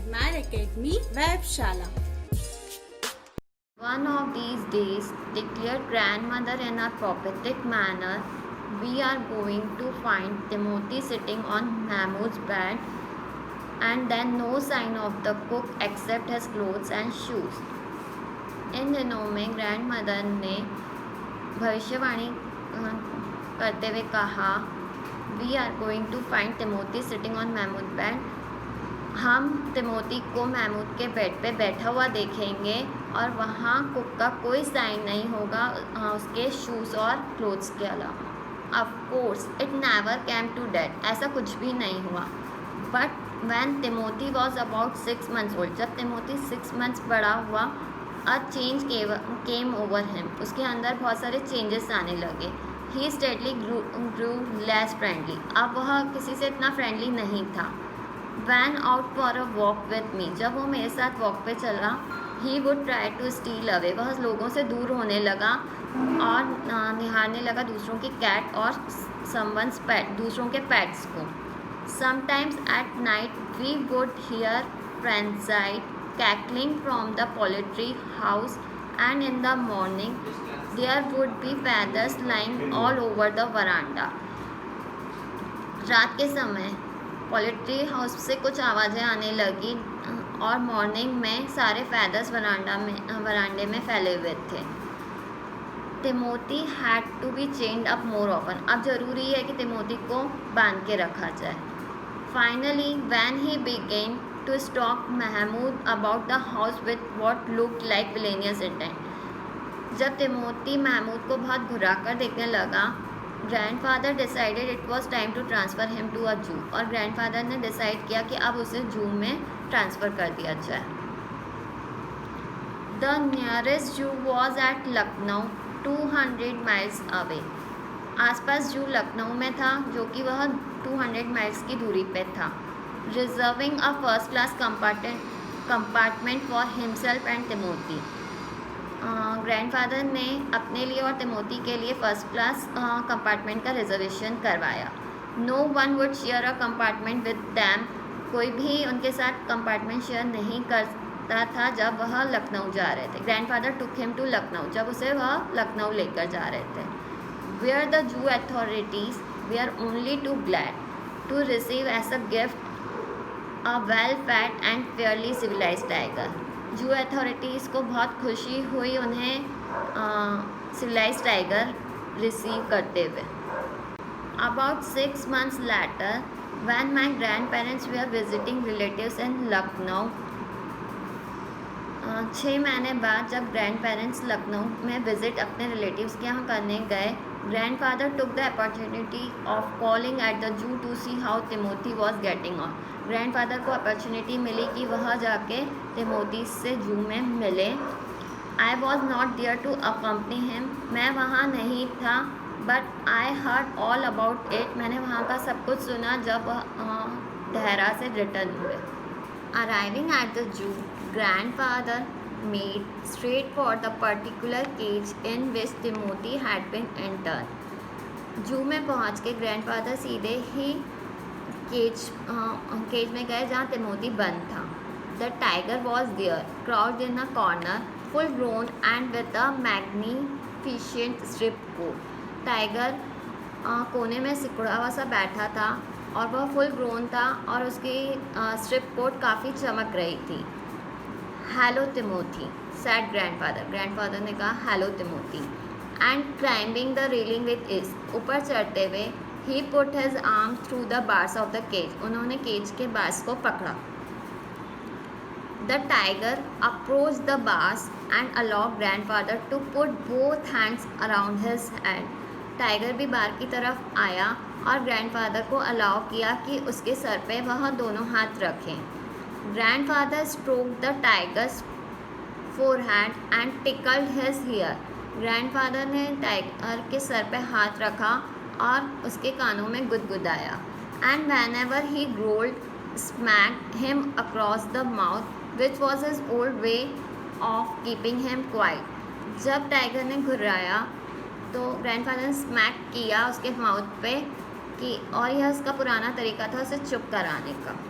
Admire Academy Webshala. One of these days, declared grandmother in a prophetic manner, we are going to find Timothy sitting on Mahmud's bed, and then no sign of the cook except his clothes and shoes. इन दिनों में grandmother ने भविष्यवाणी करते हुए कहा, we are going to find Timothy sitting on Mahmood bed. हम Timothy को महमूद के बेड पे बैठा हुआ देखेंगे और वहाँ कुक का कोई साइन नहीं होगा उसके शूज़ और क्लोथ्स के अलावा। Of course it never came to that, ऐसा कुछ भी नहीं हुआ। But when Timothy was about 6 months old, जब तिमोथी 6 months बड़ा हुआ, a change came over him, उसके अंदर बहुत सारे चेंजेस आने लगे। He steadily grew less friendly, अब वह किसी से इतना फ्रेंडली नहीं था। When out for a walk with me, जब वो मेरे साथ वॉक पे चला, he would try to steal away, वह लोगों से दूर होने लगा और निहारने लगा दूसरों की कैट और समवन्स पेट, दूसरों के पेट्स को। Sometimes at night we would hear frenzied cackling from the poultry house, and in the morning there would be feathers lying all over the veranda. रात के समय पोल्ट्री हाउस से कुछ आवाज़ें आने लगी और मॉर्निंग में सारे फैदर्स वरांडे में फैले हुए थे। Timothy had to be chained up more often, अब ज़रूरी है कि तिमोथी को बांध के रखा जाए। Finally when he begin to stalk Mahmud about the house with what looked like villainous intent. जब तिमोथी महमूद को बहुत घुरा कर देखने लगा, grandfather decided it was time to transfer him to a zoo, और ग्रैंडफादर ने डिसाइड किया कि अब उसे जू में ट्रांसफ़र कर दिया जाए। द नियरेस्ट जू was at Lucknow 200 miles away, आसपास जू लखनऊ में था जो कि वह 200 miles की दूरी पे था। Reserving a first class compartment for himself and Timothy, grandfather ने अपने लिए और तिमोथी के लिए फ़र्स्ट क्लास कंपार्टमेंट का रिजर्वेशन करवाया। No one would share a compartment with them, कोई भी उनके साथ कंपार्टमेंट शेयर नहीं करता था जब वह लखनऊ जा रहे थे। Grandfather took him to Lucknow, जब उसे वह लखनऊ लेकर जा रहे थे। Where the zoo authorities were only too glad to receive as a gift a well fat and fairly civilised tiger, zoo authorities को बहुत खुशी हुई उन्हें सिविलाइज्ड टाइगर रिसीव करते हुए। About 6 months later, when my grandparents were visiting relatives in Lucknow, 6 महीने बाद जब ग्रैंड पेरेंट्स लखनऊ में विज़िट अपने रिलेटिव्स के यहाँ करने गए, grandfather took the opportunity of calling at the zoo to see how Timothy was getting on, grandfather को अपॉर्चुनिटी मिली कि वह जाके तिमोथी से जू में मिले। I was not there to accompany him, मैं वहाँ नहीं था, but I heard all about it, मैंने वहाँ का सब कुछ सुना जब वह देहरा से रिटर्न हुए। अराइविंग एट द जू, grandfather made straight for the particular cage in which Timothy had been entered. जू में पहुँच के ग्रैंडफादर सीधे ही केज में गए जहाँ तिमोथी बंद था। The tiger was there crouched in a corner full grown and with a magnificent striped coat, tiger कोने में सिकुड़ा हुआ सा बैठा था और वह फुल ग्रोन था और उसकी स्ट्रिप कोट काफ़ी चमक रही थी। Hello Timothy said grandfather, grandfather ने कहा hello Timothy, and climbing the railing with ease, ऊपर चढ़ते हुए ही put his arm through the bars of the cage, उन्होंने केज के बार्स को पकड़ा। The tiger approach the bars and allow grandfather to put both hands around his head, tiger भी बार की तरफ आया और ग्रैंडफादर को अलाउ किया कि उसके सर पे वह दोनों हाथ रखें। Grandfather stroked the tiger's forehead and tickled his ear. Grandfather ने टाइगर के सर पे हाथ रखा और उसके कानों में गुदगुदाया। And whenever he growled, smacked him across the mouth, which was his old way of keeping him quiet. जब टाइगर ने घुर्राया तो ग्रैंडफादर ने स्मैक किया उसके माउथ पे कि, और यह उसका पुराना तरीका था उसे चुप कराने का।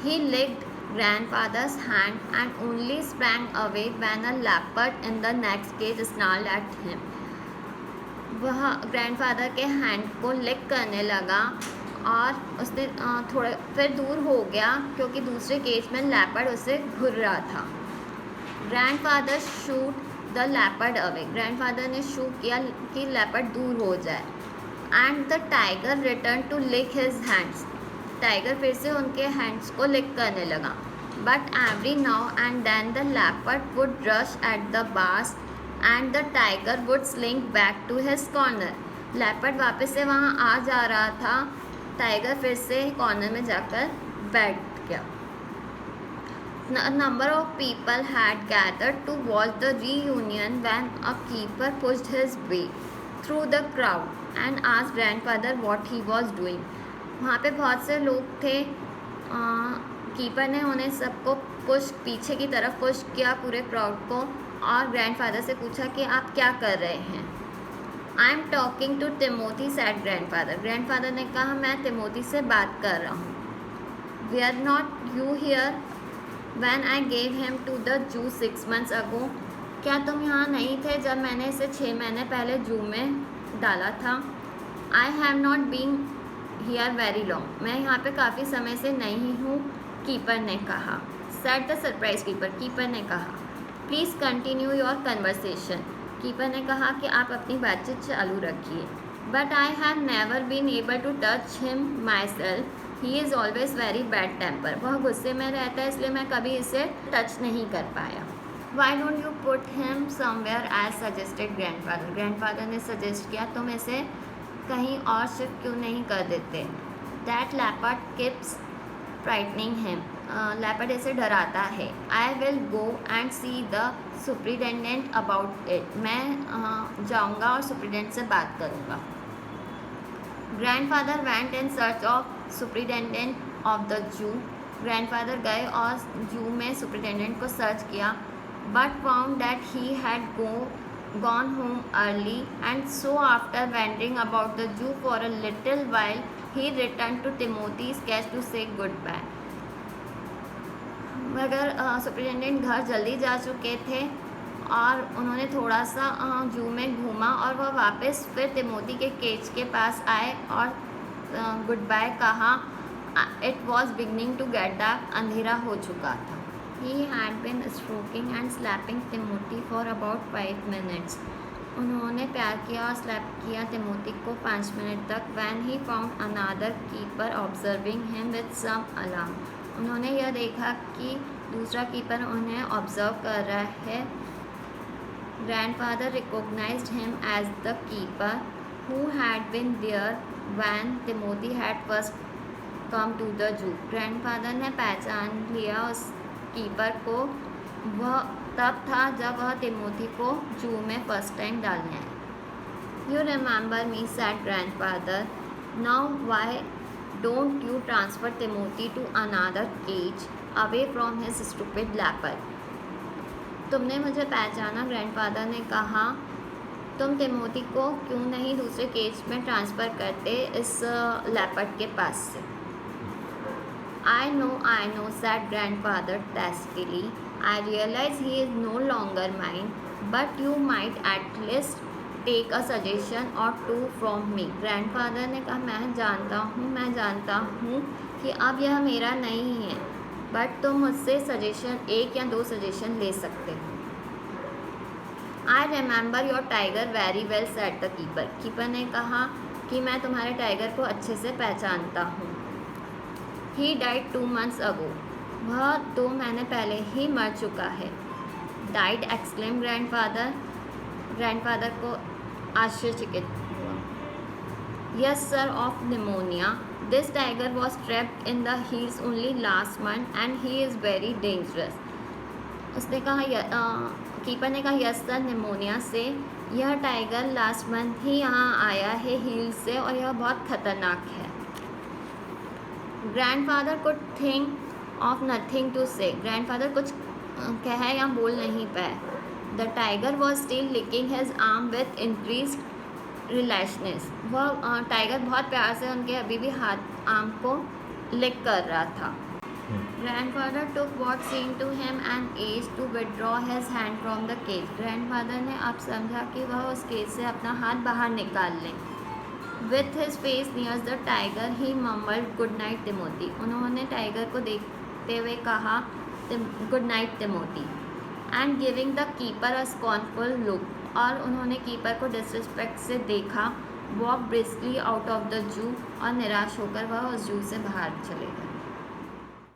He licked grandfather's hand and only sprang away when a leopard in the next cage snarled at him. वह ग्रैंडफादर के हैंड को लिक करने लगा और उसने थोड़ा फिर दूर हो गया क्योंकि दूसरे केज में लेपर्ड उसे घूर रहा था. Grandfather shoot the leopard away. Grandfather ने शूट किया कि लेपर्ड दूर हो जाए. And the tiger return to lick his hands. Tiger फिर से उनके हैंड्स को लिक करने लगा. But every now and then the leopard would rush at the bars and the tiger would slink back to his corner. Leopard वापस से वहाँ आ जा रहा था. टाइगर फिर से कॉर्नर में जाकर बैठ गया. A number of people had gathered to watch the reunion when a keeper pushed his way through the crowd and asked grandfather what he was doing. वहाँ पे बहुत से लोग थे. कीपर ने उन्हें सबको पीछे की तरफ पुश किया, पूरे क्राउड को, और ग्रैंडफादर से पूछा कि आप क्या कर रहे हैं. I am talking to Timothy said grandfather. Grandfather ने कहा मैं टिमोथी से बात कर रहा हूँ. We are not you here When I gave him to the zoo 6 months ago. क्या तुम यहाँ नहीं थे जब मैंने इसे 6 महीने पहले जू में डाला था. I have not been here very long. मैं यहाँ पे काफ़ी समय से नहीं हूँ, कीपर ने कहा. Said the surprise keeper. Keeper ने कहा Please continue your conversation. Keeper ने कहा कि आप अपनी बातचीत चालू रखिए. But I have never been able to touch him myself. He is always very bad temper. वह गुस्से में रहता है इसलिए मैं कभी इसे टच नहीं कर पाया. Why don't you put him somewhere as suggested grandfather. Grandfather ने सजेस्ट किया तुम इसे कहीं और शिफ्ट क्यों नहीं कर देते. That leopard keeps frightening him. Leopard इसे डराता है. I will go and see the superintendent about it. मैं जाऊँगा और सुप्रिटेंडेंट से बात करूँगा. Grandfather went in search of superintendent of the zoo. Grandfather गए और जू में सुप्रिटेंडेंट को सर्च किया. But found that he had gone home early and so after wandering about the zoo for a little while he return to टिमोथीज catch to से good bye. मगर superintendent घर जल्दी जा चुके थे और उन्होंने थोड़ा सा जू में घूमा और वह वापस फिर टिमोथी के केज के पास आए और गुड बाय कहा. It was beginning to get dark. अंधेरा हो चुका था. He had been stroking and slapping Timothy for about 5 minutes. उन्होंने प्यार किया और स्लैप किया टिमोथी को 5 मिनट तक. When he found another keeper observing him with some alarm. उन्होंने यह देखा कि दूसरा कीपर उन्हें ऑब्जर्व कर रहा है. Grandfather recognised him as the keeper who had been there when Timothy had first come to the zoo. Grandfather ने पहचान लिया उस कीपर को. वह तब था जब वह टिमोथी को जू में फर्स्ट टाइम डालने आए. You remember me, said grandfather. Now why don't you transfer Timothy to another cage away from his stupid leopard? तुमने मुझे पहचाना, ग्रैंडफादर ने कहा. तुम टिमोथी को क्यों नहीं दूसरे केज में ट्रांसफ़र करते इस लेपर्ड के पास से. I know said grandfather testily. I realise he is no longer mine but you might at least take a suggestion or 2 from me. Grandfather ने कहा मैं जानता हूँ कि अब यह मेरा नहीं है, बट तुम मुझसे सजेशन 1 या 2 सजेशन ले सकते हो. I remember your tiger very well, said the keeper. Keeper ने कहा कि मैं तुम्हारे टाइगर को अच्छे से पहचानता हूँ. He died 2 months ago. वह 2 महीने पहले ही मर चुका है. Died exclaim grandfather. ग्रैंडफादर को आश्चर्यचकित हुआ. Yes sir, of pneumonia. This tiger was trapped in the hills only last month and he is very dangerous. उसने कहा कीपर ने कहा यस सर, निमोनिया से. यह टाइगर लास्ट मंथ ही यहाँ आया है हिल से और यह बहुत ख़तरनाक है. Grandfather could think of nothing to say. Grandfather कुछ कह या बोल नहीं पाए. The tiger was still licking his arm with increased relish. वह टाइगर बहुत प्यार से उनके अभी भी आर्म को लिक कर रहा था. Grandfather took what seemed to him an age to withdraw his hand from the cage. Grandfather ने अब समझा कि वह उस केज से अपना हाथ बाहर निकाल लें. With his face near the tiger, he mumbled, "Good night, Timothy." उन्होंने टाइगर को देखते हुए कहा, "Good night, Timothy." And giving the keeper a scornful look, और उन्होंने कीपर को डिसरिस्पेक्ट से देखा. Walked briskly out of the zoo, और निराश होकर वह उस जू से बाहर चले गए.